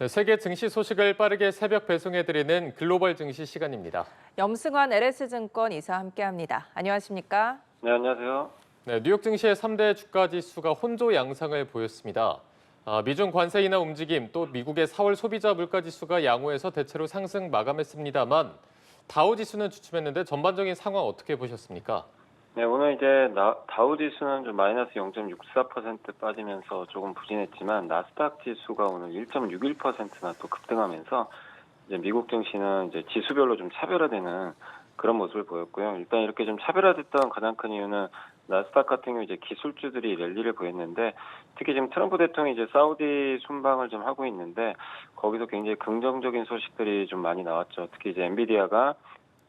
네, 세계 증시 소식을 빠르게 새벽 배송해드리는 글로벌 증시 시간입니다. 염승환 LS증권 이사 함께합니다. 안녕하십니까? 네, 안녕하세요. 네, 뉴욕 증시의 3대 주가 지수가 혼조 양상을 보였습니다. 미중 관세 인하 움직임, 또 미국의 4월 소비자 물가 지수가 양호해서 대체로 상승 마감했습니다만 다우 지수는 주춤했는데 전반적인 상황 어떻게 보셨습니까? 네, 오늘 이제 다우 지수는 좀 마이너스 0.64% 빠지면서 조금 부진했지만 나스닥 지수가 오늘 1.61%나 또 급등하면서 이제 미국 증시는 이제 지수별로 좀 차별화되는 그런 모습을 보였고요. 일단 이렇게 좀 차별화됐던 가장 큰 이유는 나스닥 같은 경우 이제 기술주들이 랠리를 보였는데 특히 지금 트럼프 대통령이 이제 사우디 순방을 좀 하고 있는데 거기서 굉장히 긍정적인 소식들이 좀 많이 나왔죠. 특히 이제 엔비디아가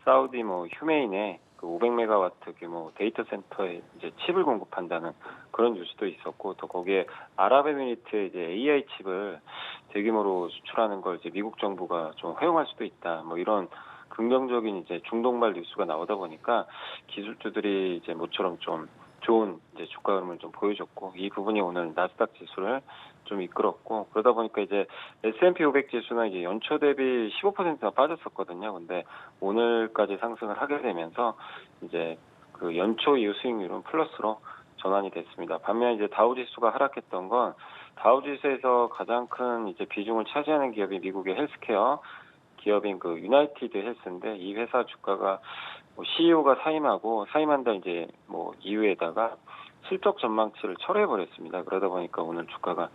사우디 휴메인에 그 500메가와트 규모 데이터 센터에 이제 칩을 공급한다는 그런 뉴스도 있었고, 또 거기에 아랍에미리트에 이제 AI 칩을 대규모로 수출하는 걸 이제 미국 정부가 좀 허용할 수도 있다. 이런 긍정적인 이제 중동발 뉴스가 나오다 보니까 기술주들이 이제 모처럼 좀 좋은 이제 주가 흐름을 좀 보여줬고, 이 부분이 오늘 나스닥 지수를 좀 이끌었고, 그러다 보니까 이제 S&P 500 지수는 이제 연초 대비 15%나 빠졌었거든요. 근데 오늘까지 상승을 하게 되면서 이제 그 연초 이후 수익률은 플러스로 전환이 됐습니다. 반면 이제 다우 지수가 하락했던 건 다우 지수에서 가장 큰 이제 비중을 차지하는 기업이 미국의 헬스케어 기업인 그 유나이티드 헬스인데, 이 회사 주가가 CEO가 사임한 달 이제 이후에다가 실적 전망치를 철회해 버렸습니다. 그러다 보니까 오늘 주가가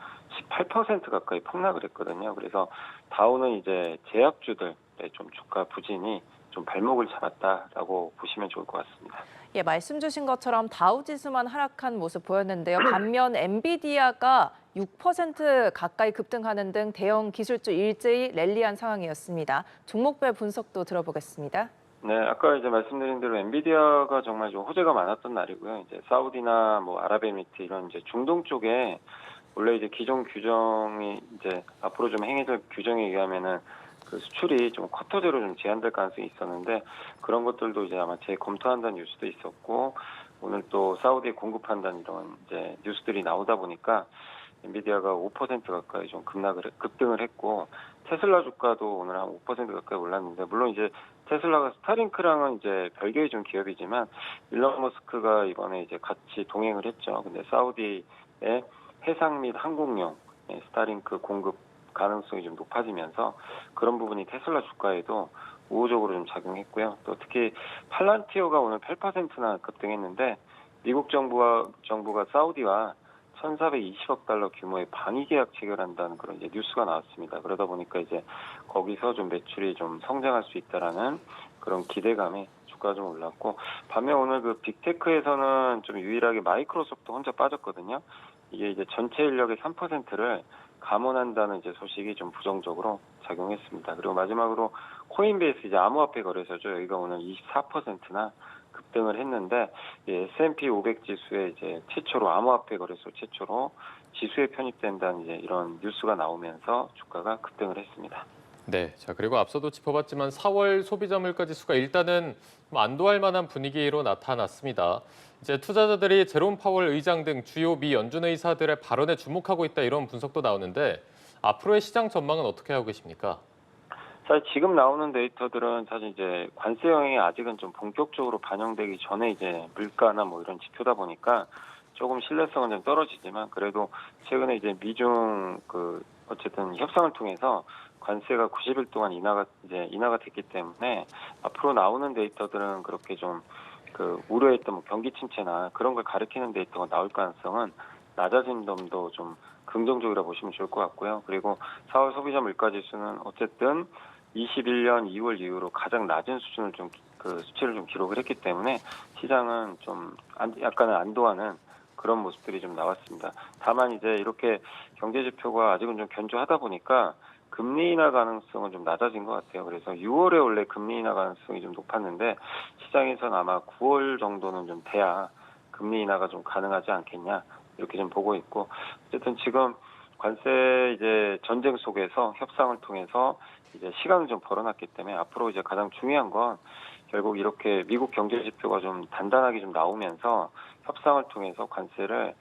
18% 가까이 폭락을 했거든요. 그래서 다우는 이제 제약주들의 좀 주가 부진이 좀 발목을 잡았다라고 보시면 좋을 것 같습니다. 예, 말씀 주신 것처럼 다우 지수만 하락한 모습 보였는데요. 반면 엔비디아가 6% 가까이 급등하는 등 대형 기술주 일제히 랠리한 상황이었습니다. 종목별 분석도 들어보겠습니다. 네, 아까 이제 말씀드린 대로 엔비디아가 정말 좀 호재가 많았던 날이고요. 이제 사우디나 아랍에미리트 이런 이제 중동 쪽에 원래 이제 기존 규정이 이제 앞으로 좀 행해질 규정에 의하면은 그 수출이 좀 쿼터제로 좀 제한될 가능성이 있었는데, 그런 것들도 이제 아마 재검토한다는 뉴스도 있었고, 오늘 또 사우디에 공급한다는 이런 이제 뉴스들이 나오다 보니까 엔비디아가 5% 가까이 좀 급등을 했고, 테슬라 주가도 오늘 한 5% 가까이 올랐는데, 물론 이제 테슬라가 스타링크랑은 이제 별개의 좀 기업이지만 일론 머스크가 이번에 이제 같이 동행을 했죠. 근데 사우디의 해상 및 항공용 스타링크 공급 가능성이 좀 높아지면서 그런 부분이 테슬라 주가에도 우호적으로 좀 작용했고요. 또 특히 팔란티어가 오늘 8%나 급등했는데, 미국 정부가 사우디와 1,420억 달러 규모의 방위 계약 체결한다는 그런 이제 뉴스가 나왔습니다. 그러다 보니까 이제 거기서 좀 매출이 좀 성장할 수 있다라는 그런 기대감에 주가가 좀 올랐고, 반면 오늘 그 빅테크에서는 좀 유일하게 마이크로소프트 혼자 빠졌거든요. 이게 이제 전체 인력의 3%를 감원한다는 이제 소식이 좀 부정적으로 작용했습니다. 그리고 마지막으로 코인베이스 이제 암호화폐 거래소죠. 여기가 오늘 24%나 급등을 했는데, S&P 500 지수에 이제 최초로 암호화폐 거래소 최초로 지수에 편입된다는 이제 이런 뉴스가 나오면서 주가가 급등을 했습니다. 네, 자 그리고 앞서도 짚어봤지만 4월 소비자 물가 지수가 일단은 좀 안도할 만한 분위기로 나타났습니다. 이제 투자자들이 제롬 파월 의장 등 주요 미 연준 의사들의 발언에 주목하고 있다 이런 분석도 나오는데 앞으로의 시장 전망은 어떻게 하고 계십니까? 사실 지금 나오는 데이터들은 사실 이제 관세 영향이 아직은 좀 본격적으로 반영되기 전에 이제 물가나 이런 지표다 보니까 조금 신뢰성은 좀 떨어지지만, 그래도 최근에 이제 미중 어쨌든 협상을 통해서 관세가 90일 동안 인하가 됐기 때문에 앞으로 나오는 데이터들은 그렇게 좀 우려했던 경기 침체나 그런 걸 가리키는 데이터가 나올 가능성은 낮아진 점도 좀 긍정적이라 보시면 좋을 것 같고요. 그리고 4월 소비자 물가 지수는 어쨌든 21년 2월 이후로 가장 낮은 수준을 수치를 좀 기록을 했기 때문에 시장은 좀 약간은 안도하는 그런 모습들이 좀 나왔습니다. 다만 이제 이렇게 경제 지표가 아직은 좀 견조하다 보니까 금리 인하 가능성은 좀 낮아진 것 같아요. 그래서 6월에 원래 금리 인하 가능성이 좀 높았는데 시장에서는 아마 9월 정도는 좀 돼야 금리 인하가 좀 가능하지 않겠냐 이렇게 좀 보고 있고, 어쨌든 지금 관세 이제 전쟁 속에서 협상을 통해서 이제 시간을 좀 벌어놨기 때문에 앞으로 이제 가장 중요한 건 결국 이렇게 미국 경제 지표가 좀 단단하게 좀 나오면서 협상을 통해서 관세를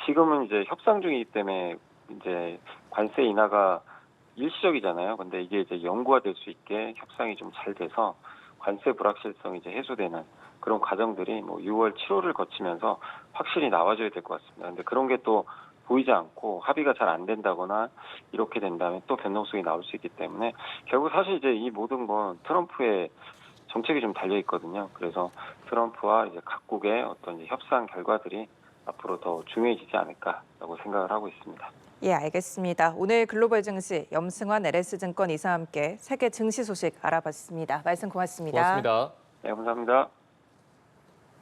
지금은 이제 협상 중이기 때문에 이제 관세 인하가 일시적이잖아요. 근데 이게 이제 영구화될 수 있게 협상이 좀 잘 돼서 관세 불확실성이 이제 해소되는 그런 과정들이 뭐 6월, 7월을 거치면서 확실히 나와줘야 될 것 같습니다. 근데 그런 게 또 보이지 않고 합의가 잘 안 된다거나 이렇게 된다면 또 변동성이 나올 수 있기 때문에 결국 사실 이제 이 모든 건 트럼프의 정책이 좀 달려 있거든요. 그래서 트럼프와 이제 각국의 어떤 이제 협상 결과들이 앞으로 더 중요해지지 않을까라고 생각을 하고 있습니다. 예, 알겠습니다. 오늘 글로벌 증시 염승환 LS증권 이사와 함께 세계 증시 소식 알아봤습니다. 말씀 고맙습니다. 고맙습니다. 네, 감사합니다.